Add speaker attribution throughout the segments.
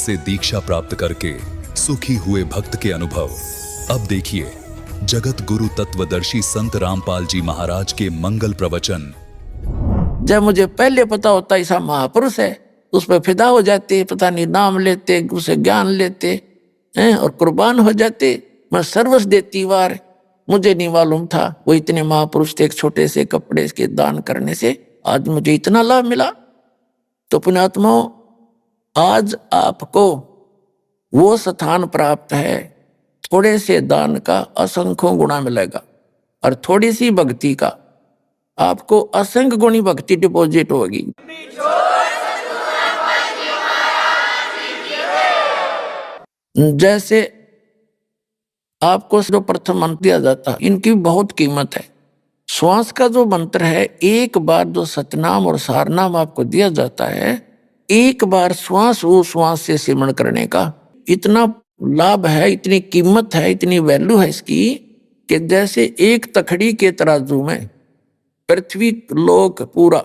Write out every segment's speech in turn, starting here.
Speaker 1: से दीक्षा प्राप्त करके सुखी हुए भक्त के अनुभव। अब देखिए जगत गुरु तत्वदर्शी संत रामपाल जी महाराज के मंगल प्रवचन।
Speaker 2: जब मुझे पहले पता होता ऐसा महापुरुष है, उस पर फिदा हो जाते, पता नहीं नाम लेते, उसे ज्ञान लेते हैं और कुर्बान हो जाते। मैं सर्वस्व देती वार, मुझे नहीं मालूम था वो इतने महापुरुष थे। एक छोटे से कपड़े के दान करने से आज मुझे इतना लाभ मिला। तो पुण्यात्माओं, आज आपको वो स्थान प्राप्त है, थोड़े से दान का असंख्यों गुणा मिलेगा और थोड़ी सी भक्ति का आपको असंख्य गुणी भक्ति डिपॉजिट होगी। जैसे आपको जो प्रथम मंत्र दिया जाता है, इनकी बहुत कीमत है। श्वास का जो मंत्र है, एक बार जो सतनाम और सारनाम आपको दिया जाता है, एक बार श्वास वो श्वास से सिमरण करने का इतना लाभ है, इतनी कीमत है, इतनी वैल्यू है इसकी कि जैसे एक तखड़ी के तराजू में पृथ्वी लोक पूरा,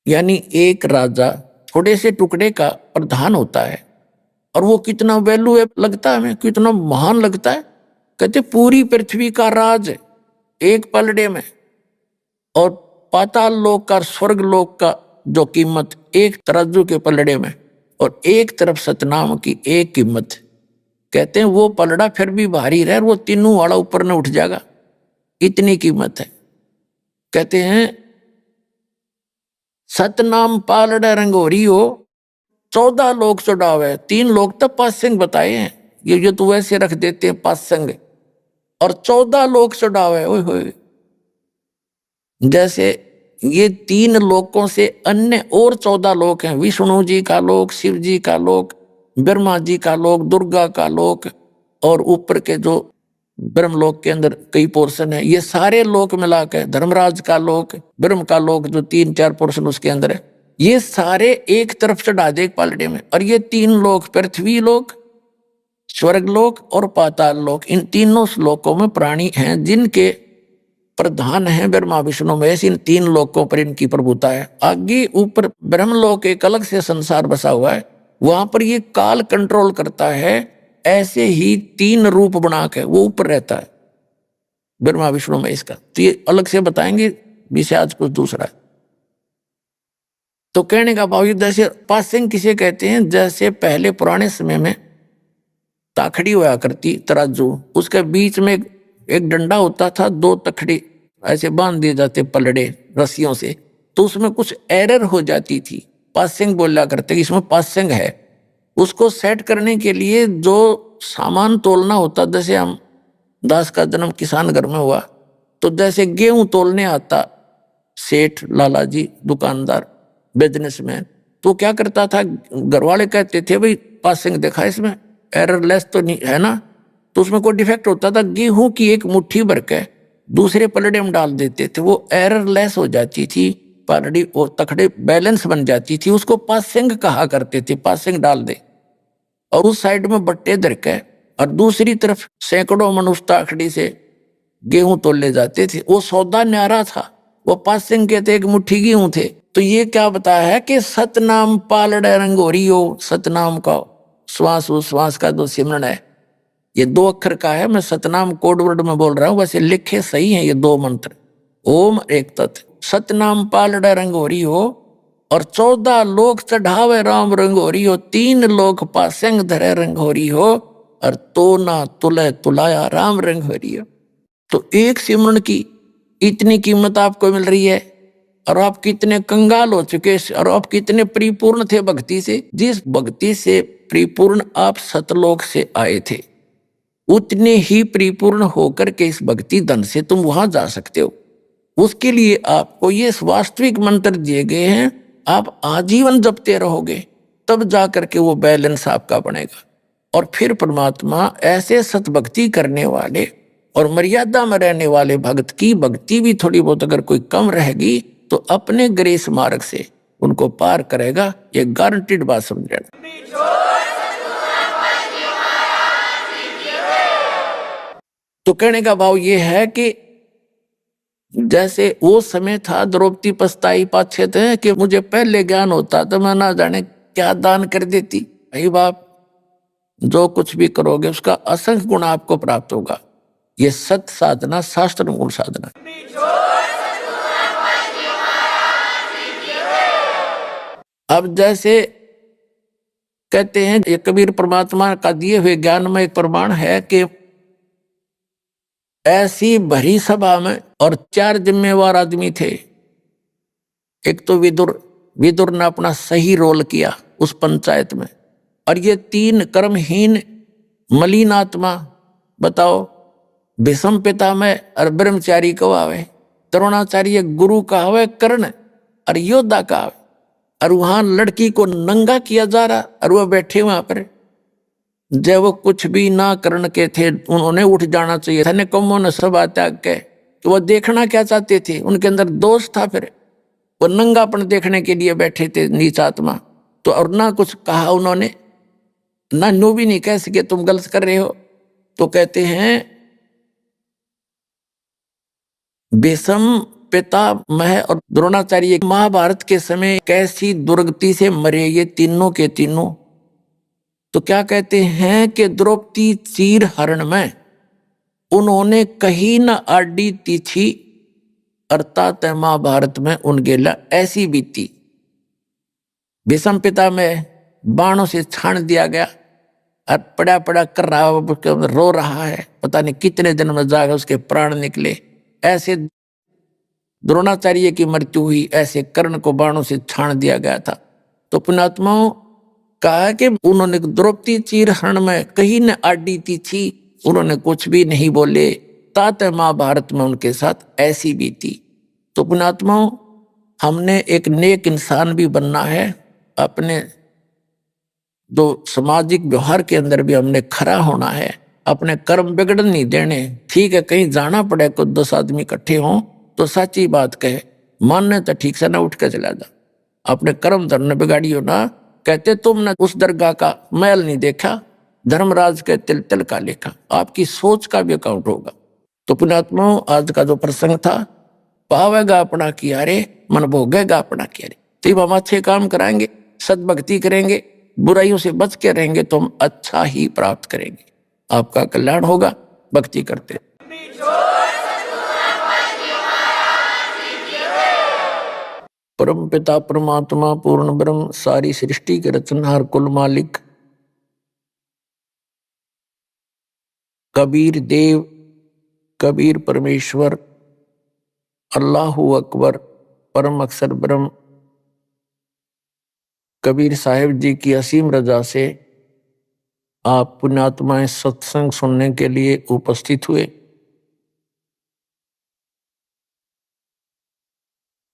Speaker 2: यानी एक राजा थोड़े से टुकड़े का प्रधान होता है और वो कितना वैल्यू है लगता है हमें, कितना महान लगता है। कहते पूरी पृथ्वी का राज एक पलड़े में, और पाताल लोक का स्वर्ग लोक का जो कीमत एक तराजू के पलड़े में, और एक तरफ सतनाम की एक कीमत। कहते हैं वो पलड़ा फिर भी भारी रहे, वो तीनों वाला ऊपर न उठ जाएगा, इतनी कीमत है। कहते हैं सतनाम पालड़ा रंगोरी हो, 14 लोग चढ़ावे। 3 लोग तो पासंग बताए हैं, ये तो वैसे रख देते हैं पासंग, और 14 लोग चढ़ावे। ओए होए, जैसे ये 3 लोकों से अन्य और 14 लोक हैं। विष्णु जी का लोक, शिव जी का लोक, ब्रह्मा जी का लोक, दुर्गा का लोक, और ऊपर के जो ब्रह्मलोक के अंदर कई पोर्शन है, ये सारे लोक मिला के धर्मराज का लोक, ब्रह्म का लोक जो 3-4 पोर्शन उसके अंदर है, ये सारे एक तरफ चढ़ा दे एक पालड़े में। और ये 3 लोक, पृथ्वी लोक, स्वर्ग लोक और पाताल लोक, इन तीनों लोकों में प्राणी हैं जिनके प्रधान हैं ब्रह्मा विष्णु महेश। इन 3 लोकों पर इनकी प्रभुता है। आगे ऊपर ब्रह्मलोक एक अलग से संसार बसा हुआ है, वहां पर ये काल कंट्रोल करता है। ऐसे ही 3 रूप बना के वो ऊपर रहता है ब्रह्मा विष्णु महेश का। तो ये अलग से बताएंगे, विषय आज कुछ दूसरा है। तो कहने का भाव, जैसे पासिंग किसे कहते हैं, जैसे पहले पुराने समय में ताखड़ी हुआ करती तराजू, उसके बीच में एक डंडा होता था, 2 तखड़ी ऐसे बांध दिए जाते पलड़े रस्सियों से, तो उसमें कुछ एरर हो जाती थी, पासिंग बोला करते, इसमें पासिंग है। उसको सेट करने के लिए जो सामान तोलना होता, जैसे हम दास का जन्म किसान घर में हुआ, तो जैसे गेहूं तोलने आता सेठ लाला जी दुकानदार बिजनेसमैन, तो क्या करता था, घर वाले कहते थे भाई पासिंग देखा इसमें एररलेस तो नहीं है ना, तो उसमें कोई डिफेक्ट होता था, गेहूं की एक मुट्ठी भर के दूसरे पलड़े में डाल देते थे, वो एररलेस हो जाती थी पलड़ी, वो तखड़े बैलेंस बन जाती थी, उसको पासिंग कहा करते थे। पासिंग डाल दे और उस साइड में बट्टे धर के, और दूसरी तरफ सैकड़ों मनुष्य ताखड़ी से गेहूं तोले जाते थे। वो सौदा न्यारा था, वो पासिंग के थे, एक मुट्ठी गेहूं थे। तो ये क्या बताया है कि सतनाम पालड़े रंगोरी हो, सतनाम का श्वास उश्वास का जो सिमरण है, ये 2 अक्षर का है। मैं सतनाम कोड वर्ड में बोल रहा हूं, वैसे लिखे सही हैं ये 2 मंत्र, ओम एक तत्। सतनाम पालड़ा रंगोरी हो, और 14 लोक चढ़ावे राम रंगोरी हो, 3 लोक पासंग धरे रंगोरी हो, और तो ना तुले तुलाया राम रंगोरी हो। तो एक सिमरण की इतनी कीमत आपको मिल रही है, और आप कितने कंगाल हो चुके, और आप कितने परिपूर्ण थे भक्ति से। जिस भक्ति से परिपूर्ण आप सतलोक से आए थे, उतने ही परिपूर्ण होकर के इस भक्ति धन से तुम वहां जा सकते हो। उसके लिए आपको ये वास्तविक मंत्र दिए गए हैं, आप आजीवन जपते रहोगे, तब जाकर के वो बैलेंस आपका बनेगा। और फिर परमात्मा ऐसे सतभक्ति करने वाले और मर्यादा में रहने वाले भक्त की भक्ति भी थोड़ी बहुत अगर कोई कम रहेगी, तो अपने ग्रेस मार्ग से उनको पार करेगा। ये गारंटीड बात समझ लेना। तो कहने का भाव ये है कि जैसे वो समय था, द्रौपदी पछताई पाछे थे कि मुझे पहले ज्ञान होता तो मैं ना जाने क्या दान कर देती। भाई बाप, जो कुछ भी करोगे उसका असंख्य गुण आपको प्राप्त होगा। ये सत साधना, शास्त्र अनुकूल साधना। अब जैसे कहते हैं, ये कबीर परमात्मा का दिए हुए ज्ञान में एक प्रमाण है कि ऐसी भरी सभा में और 4 जिम्मेवार आदमी थे। एक तो विदुर, विदुर ने अपना सही रोल किया उस पंचायत में, और ये 3 कर्महीन मलिन आत्मा, बताओ, भीष्म पितामह और ब्रह्मचारी कहावे, द्रोणाचार्य गुरु कहावे, कर्ण और योद्धा कहावे, और वहां लड़की को नंगा किया जा रहा और वह बैठे वहां पर। जब वो कुछ भी ना करण के थे, उन्होंने उठ जाना चाहिए था। निकम्मों ने सभा त्याग के, तो वह देखना क्या चाहते थे, उनके अंदर दोष था। फिर वो नंगापन देखने के लिए बैठे थे नीच आत्मा। तो और ना कुछ कहा उन्होंने, ना नो भी नहीं कह सके तुम गलत कर रहे हो। तो कहते हैं भीष्म पितामह और द्रोणाचार्य महाभारत के समय कैसी दुर्गति से मरे ये तीनों के तीनों। तो क्या कहते हैं कि द्रौपदी चीर हरण में उन्होंने कहीं न आडी तिथि, अर्थात महाभारत में उनके लिए ऐसी बीती। भीष्म पितामह बाणों से छान दिया गया और पड़ा पड़ा कर रहा, रो रहा है, पता नहीं कितने दिन में जाकर उसके प्राण निकले। ऐसे द्रोणाचार्य की मृत्यु हुई, ऐसे कर्ण को बाणों से छान दिया गया था। तो पुण्यात्माओं कहा कि उन्होंने द्रौपदी चीर हरण में कहीं न आडी थी, उन्होंने कुछ भी नहीं बोले, तात महाभारत में उनके साथ ऐसी बीती। तो पुण्यात्माओं, हमने एक नेक इंसान भी बनना है, अपने जो सामाजिक व्यवहार के अंदर भी हमने खरा होना है, अपने कर्म बिगड़न नहीं देने। ठीक है, कहीं जाना पड़े, कुछ 10 आदमी इकट्ठे हों तो सच्ची बात कहे, मानने तो ठीक से ना उठ के चला जा, अपने कर्म धर्म बिगाड़ियो ना। कहते तुमने उस दरगाह का मैल नहीं देखा, धर्मराज के तिल तिल का लेखा। आपकी सोच का भी अकाउंट होगा। तो पुण्यात्माओं, आज का जो प्रसंग था, पावेगा अपना किया रे, मन भोगेगा अपना किया रे। तो हम अच्छे काम कराएंगे, सद्भक्ति करेंगे, बुराइयों से बच के रहेंगे तो हम अच्छा ही प्राप्त करेंगे, आपका कल्याण होगा। भक्ति करते। परम पिता परमात्मा पूर्ण ब्रह्म, सारी सृष्टि के रचनहार, कुल मालिक, कबीर देव, कबीर परमेश्वर, अल्लाहु अकबर, परम अक्षर ब्रह्म, कबीर साहिब जी की असीम रजा से आप पुण्यात्माएं सत्संग सुनने के लिए उपस्थित हुए।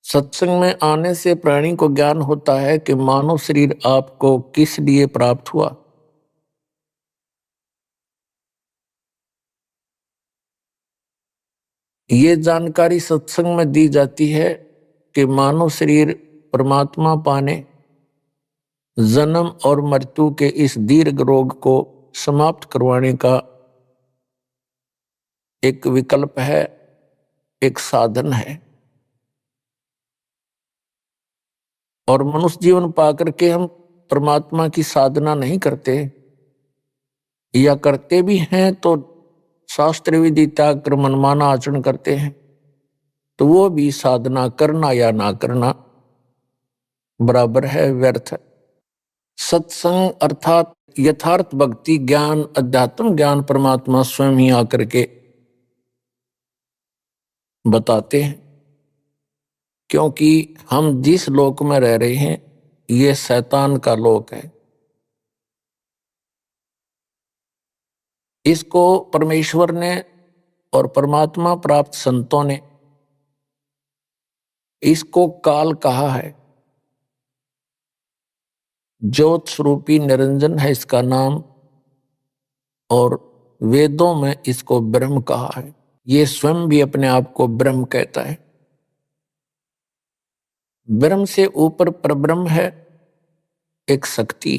Speaker 2: सत्संग में आने से प्राणी को ज्ञान होता है कि मानव शरीर आपको किस लिए प्राप्त हुआ। ये जानकारी सत्संग में दी जाती है कि मानव शरीर परमात्मा पाने, जन्म और मृत्यु के इस दीर्घ रोग को समाप्त करवाने का एक विकल्प है, एक साधन है। और मनुष्य जीवन पाकर के हम परमात्मा की साधना नहीं करते, या करते भी हैं तो शास्त्र विधि त्याग कर मनमाना आचरण करते हैं, तो वो भी साधना करना या ना करना बराबर है, व्यर्थ है। सत्संग अर्थात यथार्थ भक्ति, ज्ञान, अध्यात्म ज्ञान परमात्मा स्वयं ही आकर के बताते हैं। क्योंकि हम जिस लोक में रह रहे हैं ये शैतान का लोक है। इसको परमेश्वर ने और परमात्मा प्राप्त संतों ने इसको काल कहा है। ज्योत स्वरूपी निरंजन है इसका नाम, और वेदों में इसको ब्रह्म कहा है। ये स्वयं भी अपने आप को ब्रह्म कहता है। ब्रह्म से ऊपर परब्रह्म है, एक शक्ति।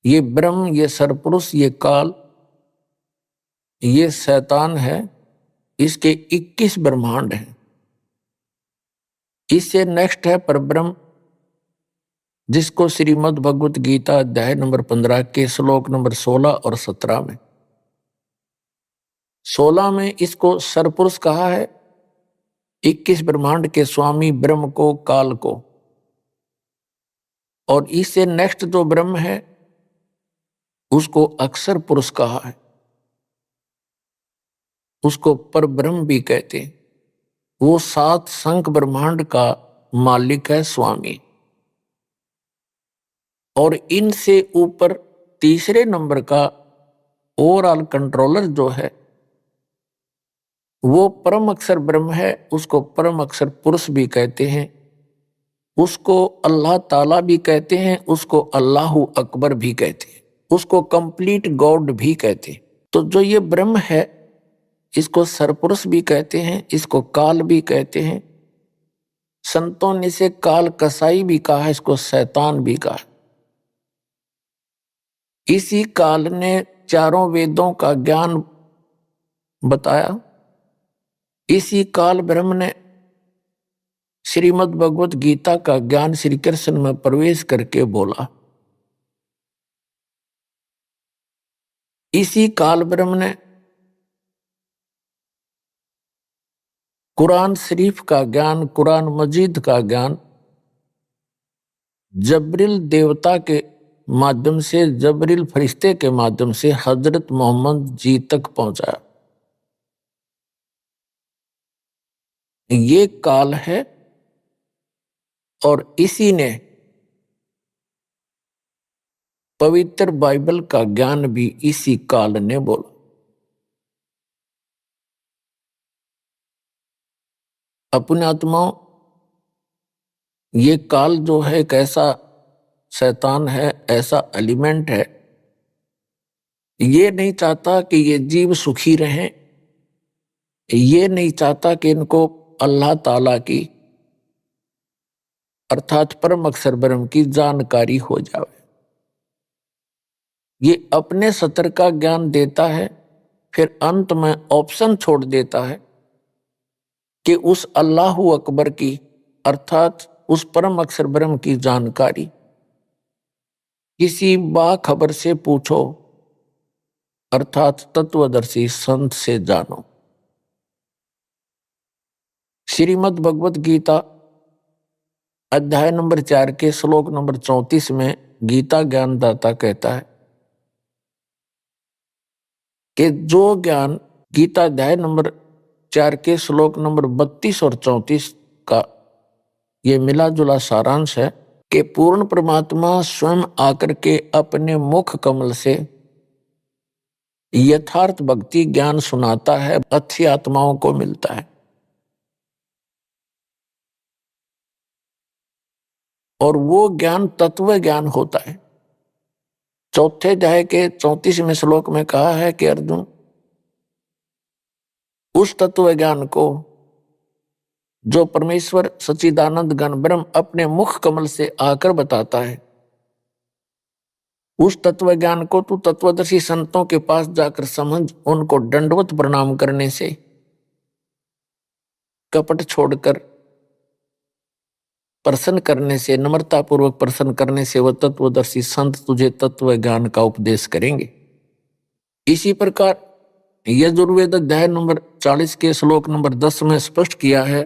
Speaker 2: ये ब्रह्म, ये सरपुरुष, ये काल, ये शैतान है। इसके 21 ब्रह्मांड हैं। इससे नेक्स्ट है परब्रह्म, जिसको श्रीमद् भगवत गीता अध्याय नंबर 15 के श्लोक नंबर 16 और 17 में, 16 में इसको सरपुरुष कहा है, 21 ब्रह्मांड के स्वामी ब्रह्म को, काल को, और इससे नेक्स्ट जो ब्रह्म है उसको अक्षर पुरुष कहा है, उसको पर ब्रह्म भी कहते हैं। वो 7 संख ब्रह्मांड का मालिक है, स्वामी। और इनसे ऊपर तीसरे नंबर का ओवरऑल कंट्रोलर जो है वो परम अक्षर ब्रह्म है, उसको परम अक्षर पुरुष भी कहते हैं, उसको अल्लाह ताला भी कहते हैं, उसको अल्लाहु अकबर भी कहते हैं, उसको कंप्लीट गॉड भी कहते हैं। तो जो ये ब्रह्म है इसको सरपुरुष भी कहते हैं, इसको काल भी कहते हैं। संतों ने इसे काल कसाई भी कहा है, इसको शैतान भी कहा। इसी काल ने चारों वेदों का ज्ञान बताया। इसी काल ब्रह्म ने श्रीमद् भगवत गीता का ज्ञान श्री कृष्ण में प्रवेश करके बोला। इसी काल ब्रह्म ने कुरान शरीफ का ज्ञान, कुरान मजीद का ज्ञान जबरील देवता के माध्यम से, जबरील फरिश्ते के माध्यम से हजरत मोहम्मद जी तक पहुंचाया। ये काल है और इसी ने पवित्र बाइबल का ज्ञान भी इसी काल ने बोला। अपने आत्माओं, ये काल जो है एक ऐसा शैतान है, ऐसा एलिमेंट है, ये नहीं चाहता कि ये जीव सुखी रहें, ये नहीं चाहता कि इनको अल्लाह ताला की अर्थात परम अक्षर ब्रह्म की जानकारी हो जाए। ये अपने सतर का ज्ञान देता है, फिर अंत में ऑप्शन छोड़ देता है कि उस अल्लाहु अकबर की अर्थात उस परम अक्षर ब्रह्म की जानकारी किसी बाखबर से पूछो, अर्थात तत्वदर्शी संत से जानो। श्रीमद् भगवत गीता अध्याय नंबर 4 के श्लोक नंबर 34 में गीता ज्ञानदाता कहता है कि जो ज्ञान गीता अध्याय नंबर 4 के श्लोक नंबर 32 और 34 का ये मिला जुला सारांश है कि पूर्ण परमात्मा स्वयं आकर के अपने मुख कमल से यथार्थ भक्ति ज्ञान सुनाता है, अच्छी आत्माओं को मिलता है। और वो ज्ञान तत्व ज्ञान होता है। चौथे अध्याय के 34वें श्लोक में कहा है कि अर्जुन, उस तत्व ज्ञान को जो परमेश्वर सच्चिदानंद घन ब्रह्म अपने मुख कमल से आकर बताता है, उस तत्व ज्ञान को तू तत्वदर्शी संतों के पास जाकर समझ, उनको दंडवत प्रणाम करने से, कपट छोड़कर प्रसन्न करने से, नम्रता पूर्वक प्रसन्न करने से वह तत्वदर्शी संत तुझे तत्व ज्ञान का उपदेश करेंगे। इसी प्रकार यजुर्वेद अध्याय नंबर 40 के श्लोक नंबर 10 में स्पष्ट किया है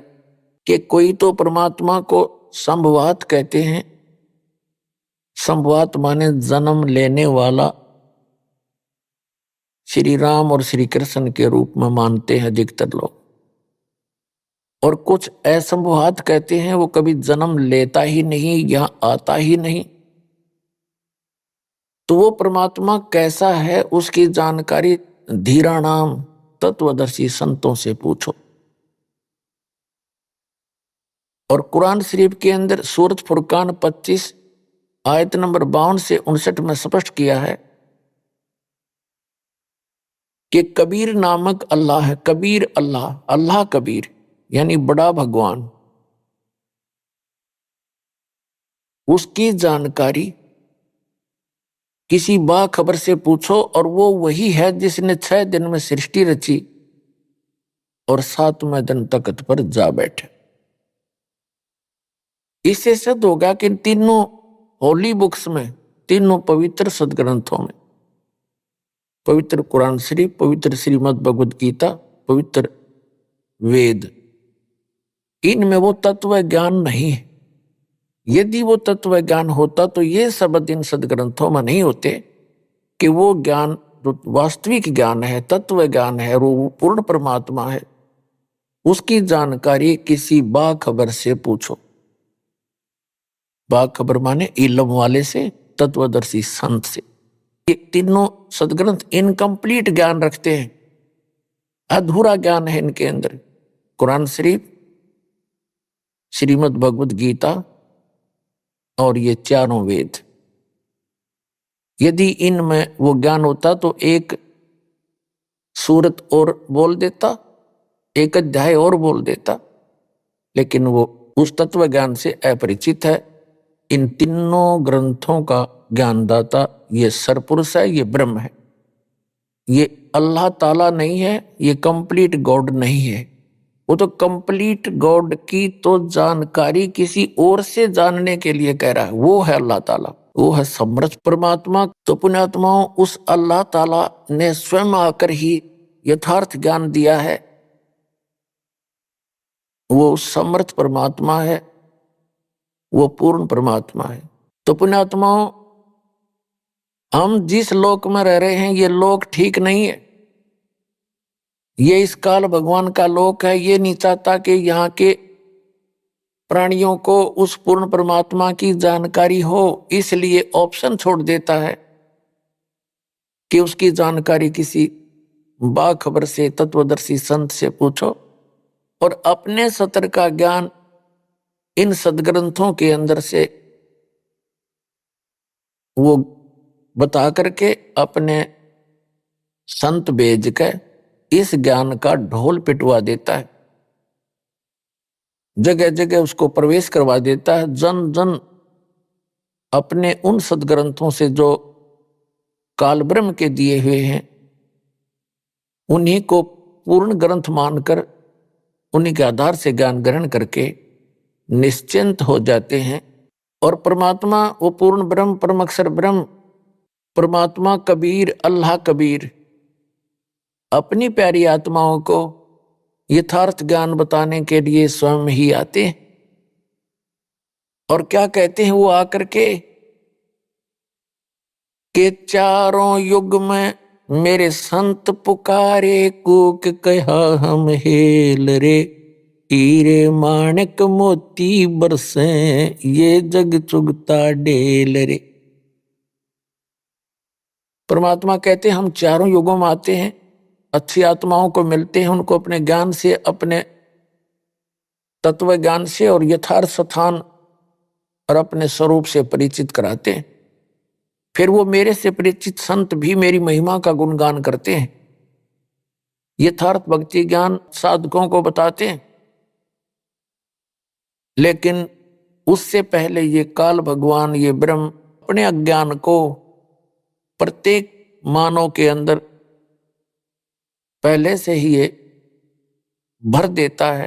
Speaker 2: कि कोई तो परमात्मा को संभवात कहते हैं। संभवात माने जन्म लेने वाला, श्री राम और श्री कृष्ण के रूप में मानते हैं अधिकतर लोग। और कुछ असंभवात कहते हैं, वो कभी जन्म लेता ही नहीं, यहां आता ही नहीं। तो वो परमात्मा कैसा है उसकी जानकारी धीराणाम तत्वदर्शी संतों से पूछो। और कुरान शरीफ के अंदर सूरत फुरकान 25 आयत नंबर 52 से 59 में स्पष्ट किया है कि कबीर नामक अल्लाह है। कबीर अल्लाह, अल्लाह कबीर यानी बड़ा भगवान, उसकी जानकारी किसी बाखबर से पूछो और वो वही है जिसने 6 दिन में सृष्टि रची और 7वें दिन तख्त पर जा बैठे। इससे सिद्ध होगा कि तीनों होली बुक्स में, तीनों पवित्र सदग्रंथों में, पवित्र कुरान शरीफ, पवित्र श्रीमद् भगवद गीता, पवित्र वेद, इनमें वो तत्व ज्ञान नहीं है। यदि वो तत्व ज्ञान होता तो ये शब्द इन सदग्रंथों में नहीं होते कि वो ज्ञान जो वास्तविक ज्ञान है, तत्व ज्ञान है, वो पूर्ण परमात्मा है, उसकी जानकारी किसी बाखबर से पूछो। बाखबर माने इल्म वाले से, तत्वदर्शी संत से। ये तीनों सदग्रंथ इनकम्प्लीट ज्ञान रखते हैं, अधूरा ज्ञान है इनके अंदर। कुरान शरीफ, श्रीमद् भगवद गीता और ये चारों वेद, यदि इनमें वो ज्ञान होता तो एक सूरत और बोल देता, एक अध्याय और बोल देता, लेकिन वो उस तत्व ज्ञान से अपरिचित है। इन तीनों ग्रंथों का ज्ञानदाता ये सरपुरुष है, ये ब्रह्म है, ये अल्लाह ताला नहीं है, ये कंप्लीट गॉड नहीं है। वो तो कंप्लीट गॉड की तो जानकारी किसी और से जानने के लिए कह रहा है, वो है अल्लाह ताला, वो है समर्थ परमात्मा। तो पुण्यात्माओं, उस अल्लाह ताला ने स्वयं आकर ही यथार्थ ज्ञान दिया है, वो समर्थ परमात्मा है, वो पूर्ण परमात्मा है। तो पुण्यात्माओं, हम जिस लोक में रह रहे हैं ये लोक ठीक नहीं है, ये इस काल भगवान का लोक है। ये नहीं चाहता कि यहाँ के प्राणियों को उस पूर्ण परमात्मा की जानकारी हो, इसलिए ऑप्शन छोड़ देता है कि उसकी जानकारी किसी बाखबर से, तत्वदर्शी संत से पूछो, और अपने सतर का ज्ञान इन सदग्रंथों के अंदर से वो बता करके अपने संत भेज के इस ज्ञान का ढोल पिटवा देता है, जगह जगह उसको प्रवेश करवा देता है। जन जन अपने उन सदग्रंथों से जो काल ब्रह्म के दिए हुए हैं उन्हीं को पूर्ण ग्रंथ मानकर उन्हीं के आधार से ज्ञान ग्रहण करके निश्चिंत हो जाते हैं। और परमात्मा, वो पूर्ण ब्रह्म, परम अक्षर ब्रह्म परमात्मा कबीर, अल्लाह कबीर, अपनी प्यारी आत्माओं को यथार्थ ज्ञान बताने के लिए स्वयं ही आते हैं। और क्या कहते हैं वो आकर के चारों युग में मेरे संत पुकारे, कूक कहा हम हेल रे, हीरे माणिक मोती बरसे, ये जग चुगता ढेल रे। परमात्मा कहते हैं हम चारों युगों में आते हैं, अच्छी आत्माओं को मिलते हैं, उनको अपने ज्ञान से, अपने तत्व ज्ञान से और यथार्थ स्थान और अपने स्वरूप से परिचित कराते हैं। फिर वो मेरे से परिचित संत भी मेरी महिमा का गुणगान करते हैं, यथार्थ भक्ति ज्ञान साधकों को बताते हैं। लेकिन उससे पहले ये काल भगवान, ये ब्रह्म अपने अज्ञान को प्रत्येक मानव के अंदर पहले से ही ये भर देता है,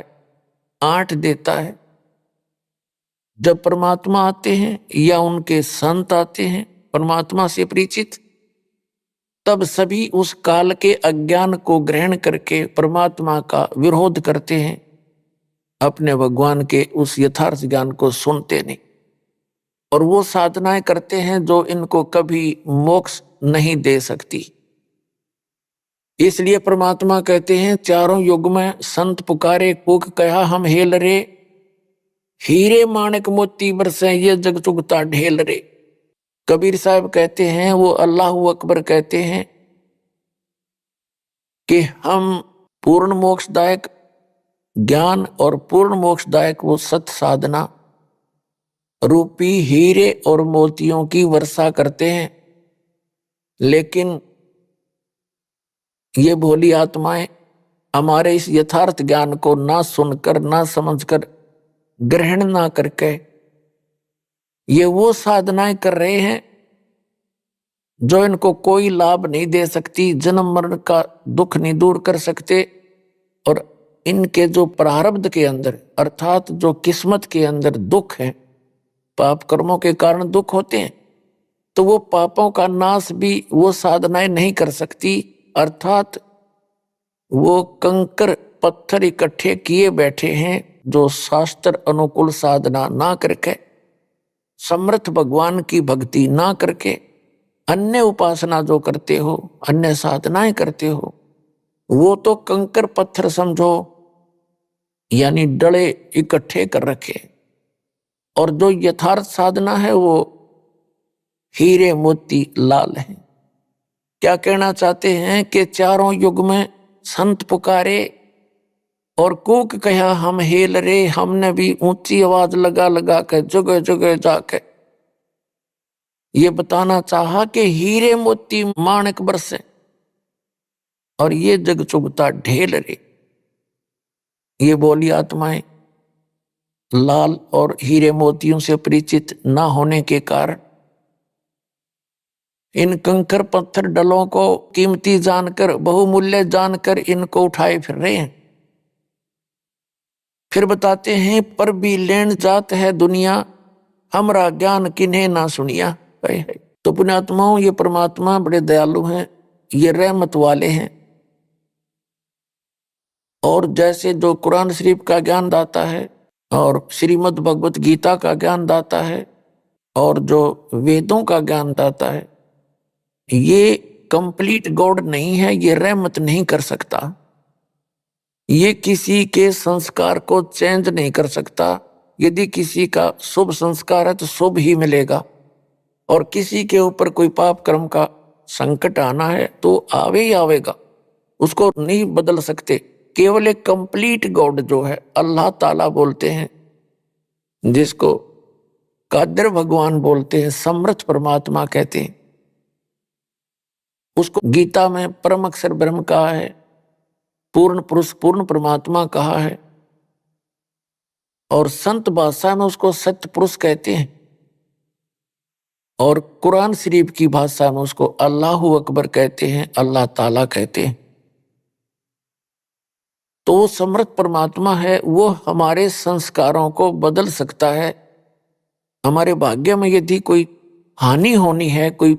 Speaker 2: आंट देता है। जब परमात्मा आते हैं या उनके संत आते हैं परमात्मा से परिचित, तब सभी उस काल के अज्ञान को ग्रहण करके परमात्मा का विरोध करते हैं, अपने भगवान के उस यथार्थ ज्ञान को सुनते नहीं, और वो साधनाएं करते हैं जो इनको कभी मोक्ष नहीं दे सकती। इसलिए परमात्मा कहते हैं चारों युग में संत पुकारे, कूक कहा हम हेल रे, हीरे माणिक मोती बरसे, ये जग चुगता ढेल रे। कबीर साहब कहते हैं, वो अल्लाहू अकबर कहते हैं कि हम पूर्ण मोक्षदायक ज्ञान और पूर्ण मोक्षदायक वो सत साधना रूपी हीरे और मोतियों की वर्षा करते हैं, लेकिन ये भोली आत्माएं हमारे इस यथार्थ ज्ञान को ना सुनकर, ना समझकर, ग्रहण ना करके ये वो साधनाएं कर रहे हैं जो इनको कोई लाभ नहीं दे सकती, जन्म मरण का दुख नहीं दूर कर सकते, और इनके जो प्रारब्ध के अंदर अर्थात जो किस्मत के अंदर दुख है पाप कर्मों के कारण दुख होते हैं, तो वो पापों का नाश भी वो साधनाएं नहीं कर सकती। अर्थात वो कंकर पत्थर इकट्ठे किए बैठे हैं जो शास्त्र अनुकूल साधना ना करके, समर्थ भगवान की भक्ति ना करके, अन्य उपासना जो करते हो, अन्य साधनाएं करते हो, वो तो कंकर पत्थर समझो, यानी डले इकट्ठे कर रखे। और जो यथार्थ साधना है वो हीरे मोती लाल है। क्या कहना चाहते हैं कि चारों युग में संत पुकारे और कूक कहा हम हेल रे, हमने भी ऊंची आवाज लगा लगा के जगह जगह जाके ये बताना चाहा कि हीरे मोती माणक बरसे और ये जग चुगता ढेल रे। ये बोली आत्माएं लाल और हीरे मोतियों से परिचित ना होने के कारण इन कंकर पत्थर डलों को कीमती जानकर, बहुमूल्य जानकर इनको उठाए फिर रहे हैं। फिर बताते हैं पर भी लेन जात है दुनिया, हमरा ज्ञान किन्हें ना सुनिया। तो पुण्यात्माओं, ये परमात्मा बड़े दयालु हैं, ये रहमत वाले हैं। और जैसे जो कुरान शरीफ का ज्ञान दाता है और श्रीमद् भगवत गीता का ज्ञान दाता है और जो वेदों का ज्ञान दाता है, ये कंप्लीट गॉड नहीं है, ये रहमत नहीं कर सकता, ये किसी के संस्कार को चेंज नहीं कर सकता। यदि किसी का शुभ संस्कार है तो शुभ ही मिलेगा, और किसी के ऊपर कोई पाप कर्म का संकट आना है तो आवे ही आवेगा, उसको नहीं बदल सकते। केवल एक कंप्लीट गॉड जो है अल्लाह ताला बोलते हैं, जिसको कादर भगवान बोलते हैं, समर्थ परमात्मा कहते हैं, उसको गीता में परम अक्षर ब्रह्म कहा है, पूर्ण पुरुष पूर्ण परमात्मा कहा है, और संत भाषा में उसको सत्य पुरुष कहते हैं, और कुरान शरीफ की भाषा में उसको अल्लाहु अकबर कहते हैं, अल्लाह ताला कहते हैं। तो समर्थ परमात्मा है, वो हमारे संस्कारों को बदल सकता है। हमारे भाग्य में यदि कोई हानि होनी है, कोई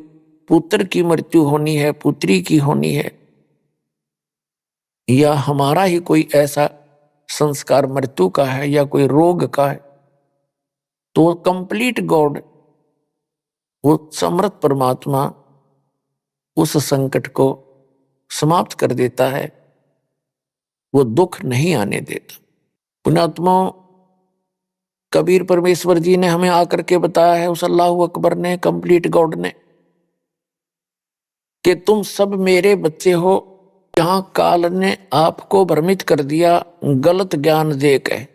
Speaker 2: पुत्र की मृत्यु होनी है, पुत्री की होनी है, या हमारा ही कोई ऐसा संस्कार मृत्यु का है या कोई रोग का है, तो कंप्लीट गॉड, वो समर्थ परमात्मा उस संकट को समाप्त कर देता है, वो दुख नहीं आने देता। पुण्यात्माओं, कबीर परमेश्वर जी ने हमें आकर के बताया है, उस अल्लाहु अकबर ने, कंप्लीट गॉड ने, कि तुम सब मेरे बच्चे हो। जहां काल ने आपको भ्रमित कर दिया गलत ज्ञान देकर,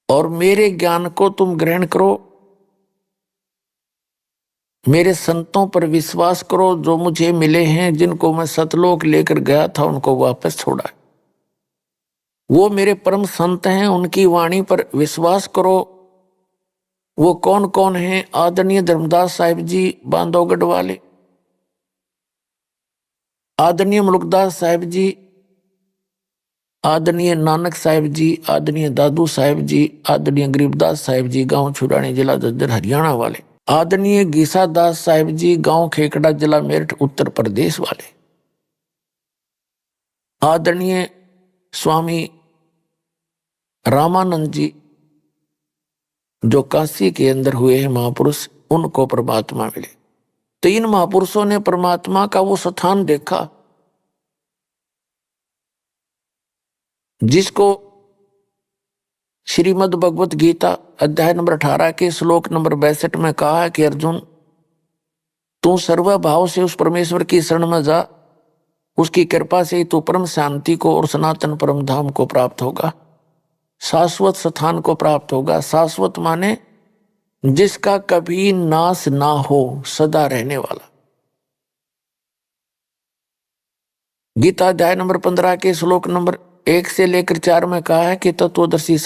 Speaker 2: और मेरे ज्ञान को तुम ग्रहण करो, मेरे संतों पर विश्वास करो जो मुझे मिले हैं, जिनको मैं सतलोक लेकर गया था उनको वापस छोड़ा। वो मेरे परम संत हैं, उनकी वाणी पर विश्वास करो। वो कौन कौन हैं? आदरणीय धर्मदास साहिब जी बांधवगढ़ वाले, आदरणीय मुलुकदास साहिब जी, आदरणीय नानक साहिब जी, आदरणीय दादू साहिब जी, आदरणीय गरीबदास साहिब जी गांव छुड़ानी जिला जज्जर हरियाणा वाले, आदरणीय गीसा दास साहिब जी गांव खेकड़ा जिला मेरठ उत्तर प्रदेश वाले, आदरणीय स्वामी रामानंद जी जो काशी के अंदर हुए हैं महापुरुष, उनको परमात्मा मिले। तीन महापुरुषों ने परमात्मा का वो स्थान देखा जिसको श्रीमद् भगवत गीता अध्याय नंबर 18 के श्लोक नंबर 62 में कहा है कि अर्जुन, तू सर्वभाव से उस परमेश्वर की शरण में जा, उसकी कृपा से तू परम शांति को और सनातन परम धाम को प्राप्त होगा, शाश्वत स्थान को प्राप्त होगा। शाश्वत माने जिसका कभी नाश ना हो, सदा रहने वाला। गीता अध्याय नंबर 15 के श्लोक नंबर 1 से लेकर 4 में कहा है कि तत्वदर्शी